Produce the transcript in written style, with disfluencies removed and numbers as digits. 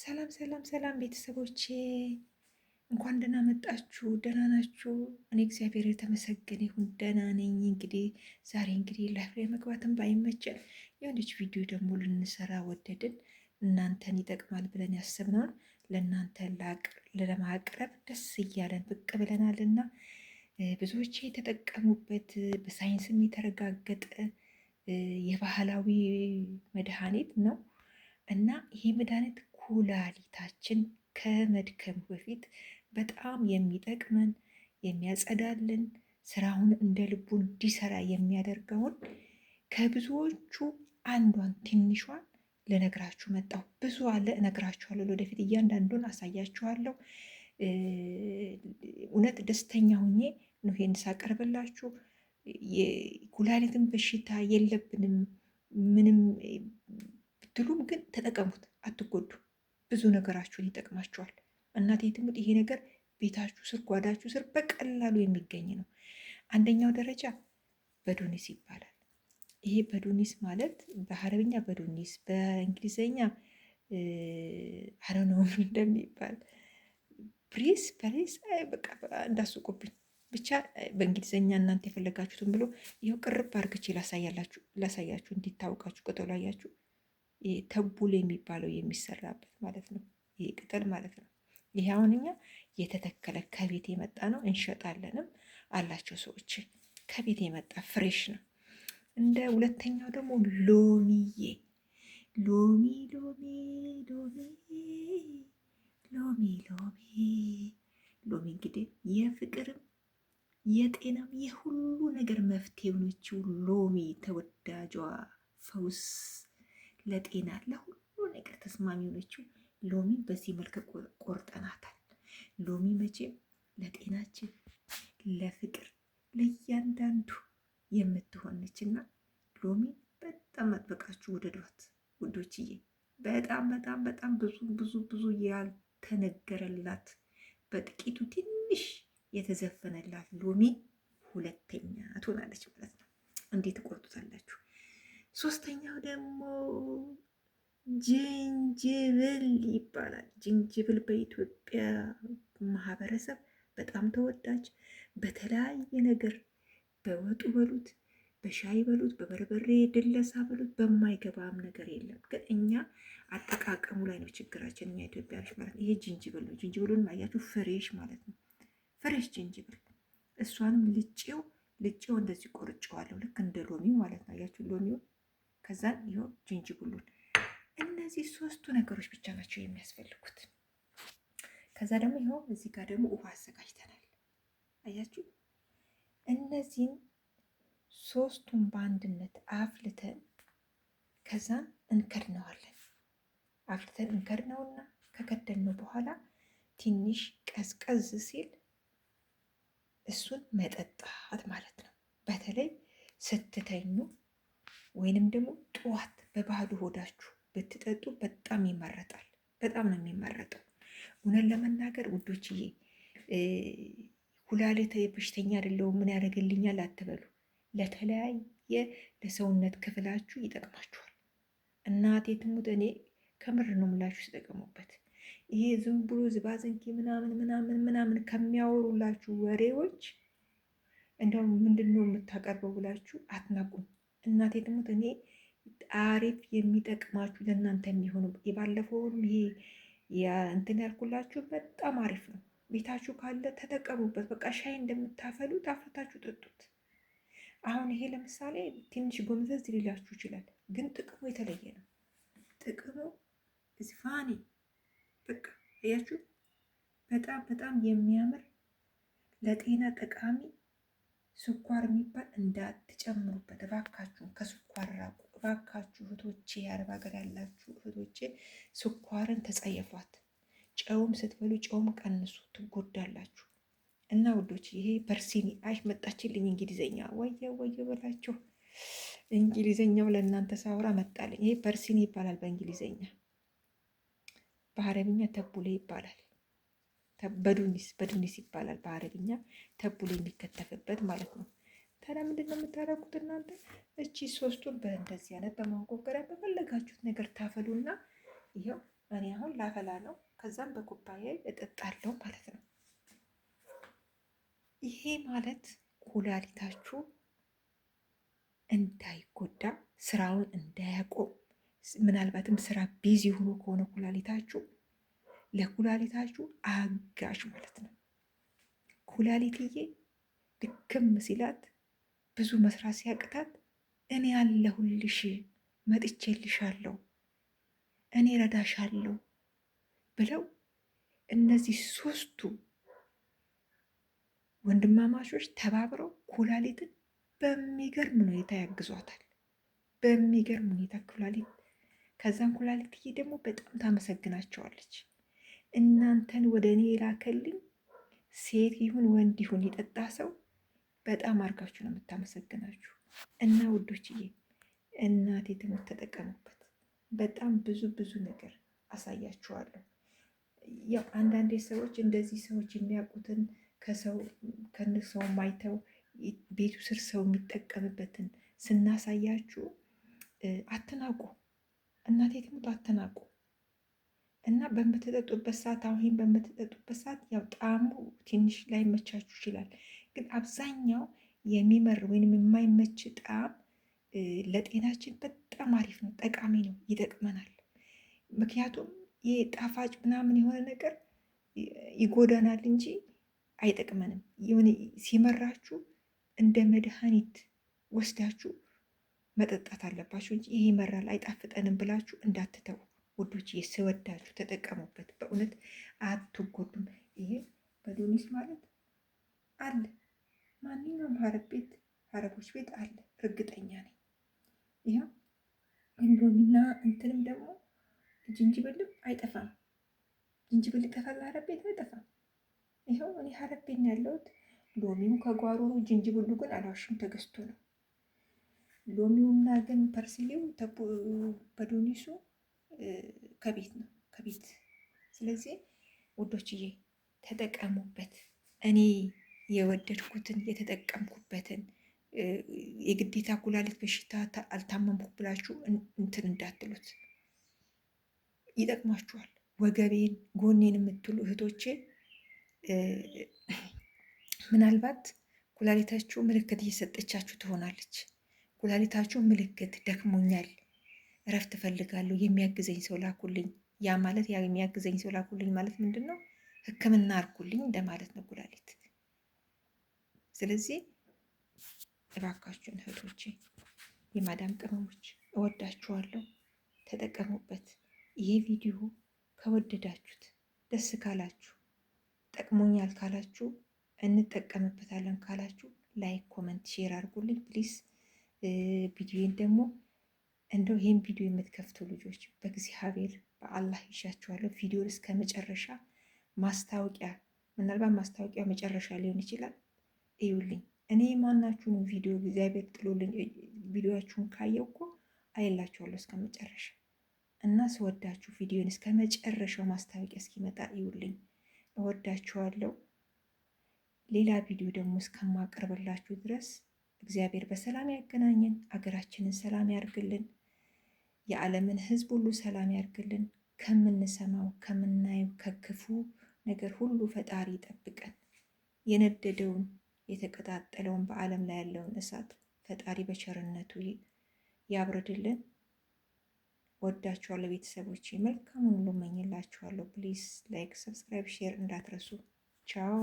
ሰላም ሰላም ሰላም ቤተሰቦቼ እንኳን ደህና መጣችሁ። ደህና ናችሁ? እኔ እግዚአብሔር የተመሰገነ ይሁን ደህና ነኝ። እንግዲህ ዛሬ ላይፍ ላይ መግባትን ባይመቸን የሆነች ቪዲዮ ደግሞ ልንሰራ ወደድን። እናንተን ይጠቅማል ብለን ያሰብነውን ለእናንተ ለማቅረብ ደስ እያለን ብቅ ብለናልና ብዙዎች የተጠቀሙበት በሳይንስም የተረጋገጠ የባህላዊ መድኃኒት ነው እና ይሄ መድኃኒት ኩላሊታችን ከመድከም በፊት በጣም የሚጠቅመን የሚያጸዳልን ስራውን እንደ ልቡ እንዲሰራ የሚያደርገውን ከብዙዎቹ አንዷን ትንሿን ልነግራችሁ መጣሁ። ብዙ አለ እነግራችኋለሁ። ወደፊት እያንዳንዱን አሳያችኋለሁ። እውነት ደስተኛ ሁኜ ነው ይሄን ሳቀርብላችሁ። የኩላሊትን በሽታ የለብንም ምንም ብትሉም ግን ተጠቀሙት፣ አትጎዱ። ብዙ ነገራችሁን ይጠቅማችኋል። እናቴ ትሙት ይሄ ነገር ቤታችሁ ስር ጓዳችሁ ስር በቀላሉ የሚገኝ ነው። አንደኛው ደረጃ በዶኒስ ይባላል። ይሄ በዶኒስ ማለት በአረብኛ በዶኒስ በእንግሊዝኛ አረነው እንደሚባል ፕሪስ በቃ እንዳስቁብኝ ብቻ በእንግሊዝኛ እናንተ የፈለጋችሁትን ብሎ ይኸው ቅርብ አርግቼ ላሳያችሁ እንዲታወቃችሁ። ቅጠሉ አያችሁ፣ ተቡል የሚባለው የሚሰራበት ማለት ነው። ይሄ ቅጠል ማለት ነው። ይሄ አሁን እኛ የተተከለ ከቤት የመጣ ነው። እንሸጣለንም አላቸው ሰዎች። ከቤት የመጣ ፍሬሽ ነው። እንደ ሁለተኛው ደግሞ ሎሚዬ ሎሚ ሎሚ ሎሚ ሎሚ ሎሚ ሎሚ እንግዲህ የፍቅርም የጤናም የሁሉ ነገር መፍትሄ የሆነችው ሎሚ ተወዳጇ ፈውስ ለጤና ለሁሉ ነገር ተስማሚ የሆነችው ሎሚ በዚህ መልክ ቆርጠናታል። ሎሚ መቼም ለጤናችን ለፍቅር ለእያንዳንዱ የምትሆነችና ሎሚ በጣም አጥብቃችሁ ውደዷት ውዶችዬ። በጣም በጣም በጣም ብዙ ብዙ ብዙ ያልተነገረላት በጥቂቱ ትንሽ የተዘፈነላት ሎሚ ሁለተኛ ትሆናለች ማለት ነው። እንዴት ትቆርጡታላችሁ? ሶስተኛው ደግሞ ጅንጅብል ይባላል። ጅንጅብል በኢትዮጵያ ማህበረሰብ በጣም ተወዳጅ፣ በተለያየ ነገር በወጡ በሉት፣ በሻይ በሉት፣ በበርበሬ ድለሳ በሉት፣ በማይገባም ነገር የለም። ግን እኛ አጠቃቀሙ ላይ ነው ችግራችን፣ እኛ ኢትዮጵያኖች ማለት ነው። ይሄ ጅንጅብል ነው። ጅንጅብሉን አያችሁ፣ ፍሬሽ ማለት ነው። ፍሬሽ ጅንጅብል እሷንም ልጬው እንደዚህ ቆርጬዋለሁ፣ ልክ እንደ ሎሚ ማለት ነው። አያችሁ ሎሚውን፣ ከዛን ይኸው ጅንጅብሉን። እነዚህ ሶስቱ ነገሮች ብቻ ናቸው የሚያስፈልጉት። ከዛ ደግሞ ይኸው እዚህ ጋር ደግሞ ውሃ አዘጋጅተናል። አያችሁ እነዚህን ሶስቱን በአንድነት አፍልተን ከዛን እንከድነዋለን። አፍልተን እንከድነውና ከከደነው በኋላ ትንሽ ቀዝቀዝ ሲል እሱን መጠጣት ማለት ነው። በተለይ ስትተኙ ወይንም ደግሞ ጠዋት በባዶ ሆዳችሁ ብትጠጡ በጣም ይመረጣል። በጣም ነው የሚመረጠው። እውነት ለመናገር ውዶችዬ ኩላሊት በሽተኛ አይደለሁም ምን ያደርግልኛል አትበሉ። ለተለያየ ለሰውነት ክፍላችሁ ይጠቅማችኋል። እናቴ ትሙት እኔ ከምር ነው ምላችሁ ተጠቀሙበት። ይሄ ዝም ብሎ ዝባዝንኪ ምናምን ምናምን ምናምን ከሚያወሩላችሁ ወሬዎች እንደው ምንድን ነው የምታቀርበው ብላችሁ አትናቁም። እናቴ ትሙት እኔ አሪፍ የሚጠቅማችሁ ለእናንተ የሚሆኑ የባለፈውን ይሄ እንትን ያልኩላችሁ በጣም አሪፍ ነው። ቤታችሁ ካለ ተጠቀሙበት። በቃ ሻይ እንደምታፈሉት አፍልታችሁ ጠጡት። አሁን ይሄ ለምሳሌ ትንሽ ጎምዘዝ ሊላችሁ ይችላል፣ ግን ጥቅሙ የተለየ ነው። ጥቅሙ ፋኒ በቃ እያችሁ በጣም በጣም የሚያምር ለጤና ጠቃሚ። ስኳር የሚባል እንዳትጨምሩበት እባካችሁ፣ ከስኳር ራቁ እባካችሁ እህቶቼ፣ የአረብ ሀገር ያላችሁ እህቶቼ ስኳርን ተጸየፏት። ጨውም ስትበሉ ጨውም ቀንሱ፣ ትጎዳላችሁ። እና ውዶች ይሄ ፐርሲኒ አይሽ መጣችልኝ እንግሊዘኛ ወየ በላችሁ። እንግሊዘኛው ለእናንተ ሳውራ መጣልኝ። ይሄ ፐርሲኒ ይባላል በእንግሊዘኛ፣ በአረብኛ ተቡሌ ይባላል። በዱኒስ ይባላል በአረብኛ። ተቡሌ የሚከተፍበት ማለት ነው። ታዲያ ምንድን ነው የምታደርጉት እናንተ? እቺ ሶስቱን በእንደዚህ አይነት በማንቆገሪያ በፈለጋችሁት ነገር ታፈሉና ይኸው እኔ አሁን ላፈላ ነው። ከዛም በኩባያ እጠጣለሁ ማለት ነው። ይሄ ማለት ኩላሊታችሁ እንዳይጎዳ ስራውን እንዳያቆም ምናልባትም ስራ ቢዚ ሆኖ ከሆነ ኩላሊታችሁ ለኩላሊታችሁ አጋዥ ማለት ነው። ኩላሊትዬ ድክም ሲላት ብዙ መስራት ሲያቅታት እኔ አለሁልሽ፣ መጥቼልሻለሁ፣ እኔ ረዳሻለሁ ብለው እነዚህ ሶስቱ ወንድማማቾች ተባብረው ኩላሊትን በሚገርም ሁኔታ ያግዟታል። በሚገርም ሁኔታ ኩላሊት ከዛም ኩላሊትዬ ደግሞ በጣም ታመሰግናቸዋለች። እናንተን ወደ እኔ የላከልኝ ሴት ይሁን ወንድ ይሁን የጠጣ ሰው በጣም አድርጋችሁ ነው የምታመሰግናችሁ። እና ውዶችዬ እናቴ ትምህርት ተጠቀሙበት። በጣም ብዙ ነገር አሳያችኋለሁ። ያው አንዳንዴ ሰዎች እንደዚህ ሰዎች የሚያውቁትን ከሰው ማይተው ቤቱ ስር ሰው የሚጠቀምበትን ስናሳያችሁ አትናቁ። እናቴ ትሙት አትናቁ። እና በምትጠጡበት ሰዓት አሁን በምትጠጡበት ሰዓት ያው ጣዕሙ ትንሽ ላይ መቻችሁ ይችላል። ግን አብዛኛው የሚመር ወይንም የማይመች ጣዕም ለጤናችን በጣም አሪፍ ነው፣ ጠቃሚ ነው፣ ይጠቅመናል። ምክንያቱም ይህ ጣፋጭ ምናምን የሆነ ነገር ይጎዳናል እንጂ አይጠቅመንም። የሆነ ሲመራችሁ እንደ መድኃኒት ወስዳችሁ መጠጣት አለባችሁ እንጂ ይሄ ይመራል አይጣፍጠንም ብላችሁ እንዳትተው ውዶች። ስወዳችሁ ተጠቀሙበት። በእውነት አትጎዱም። ይሄ በዶኒስ ማለት አለ ማንኛውም ሀረቦች ቤት አለ፣ እርግጠኛ ነኝ። ይኸው እንዶሚና እንትንም ደግሞ ጅንጅብልም አይጠፋም። ጅንጅብል ይጠፋል ሀረብ ቤት አይጠፋም። ይኸው እኔ ሀረብ ቤት ነው ያለሁት። ሎሚው ከጓሮ ነው፣ ጅንጅብሉ ግን አላዋሽም ተገዝቶ ነው። ሎሚውና ግን ፐርሲሊው በዶኒሱ ከቤት ነው ከቤት። ስለዚህ ውዶችዬ ተጠቀሙበት። እኔ የወደድኩትን የተጠቀምኩበትን የግዴታ ኩላሊት በሽታ አልታመምኩ ብላችሁ እንትን እንዳትሉት፣ ይጠቅማችኋል። ወገቤን ጎኔን የምትሉ እህቶቼ ምናልባት ኩላሊታችሁ ምልክት እየሰጠቻችሁ ትሆናለች። ኩላሊታችሁ ምልክት ደክሞኛል፣ እረፍት እፈልጋለሁ፣ የሚያግዘኝ ሰው ላኩልኝ። ያ ማለት የሚያግዘኝ ሰው ላኩልኝ ማለት ምንድን ነው? ሕክምና አርጉልኝ እንደማለት ነው ኩላሊት። ስለዚህ እባካችሁን እህቶቼ፣ የማዳም ቅመሞች እወዳችኋለሁ፣ ተጠቀሙበት። ይሄ ቪዲዮ ከወደዳችሁት፣ ደስ ካላችሁ፣ ጠቅሞኛል ካላችሁ፣ እንጠቀምበታለን ካላችሁ ላይክ፣ ኮመንት፣ ሼር አድርጉልኝ ፕሊስ። ቪዲዮን ደግሞ እንደው ይህን ቪዲዮ የምትከፍቱ ልጆች በእግዚአብሔር በአላህ ይሻችኋለሁ። ቪዲዮን እስከ መጨረሻ ማስታወቂያ፣ ምናልባት ማስታወቂያ መጨረሻ ሊሆን ይችላል፣ እዩልኝ። እኔ ማናችሁንም ቪዲዮ እግዚአብሔር ጥሎልኝ ቪዲዮችሁን ካየው እኮ አይላችኋለሁ እስከ መጨረሻ። እና ስወዳችሁ ቪዲዮን እስከ መጨረሻው ማስታወቂያ እስኪመጣ እዩልኝ። እወዳችኋለሁ። ሌላ ቪዲዮ ደግሞ እስከማቀርብላችሁ ድረስ እግዚአብሔር በሰላም ያገናኘን፣ አገራችንን ሰላም ያርግልን፣ የዓለምን ሕዝብ ሁሉ ሰላም ያርግልን። ከምንሰማው ከምናየው ከክፉ ነገር ሁሉ ፈጣሪ ይጠብቀን። የነደደውን የተቀጣጠለውን በዓለም ላይ ያለውን እሳት ፈጣሪ በቸርነቱ ያብርድልን። ወዳችኋለሁ ቤተሰቦች፣ መልካሙን ሁሉ እመኝላችኋለሁ። ፕሊዝ ላይክ፣ ሰብስክራይብ፣ ሼር እንዳትረሱ። ቻው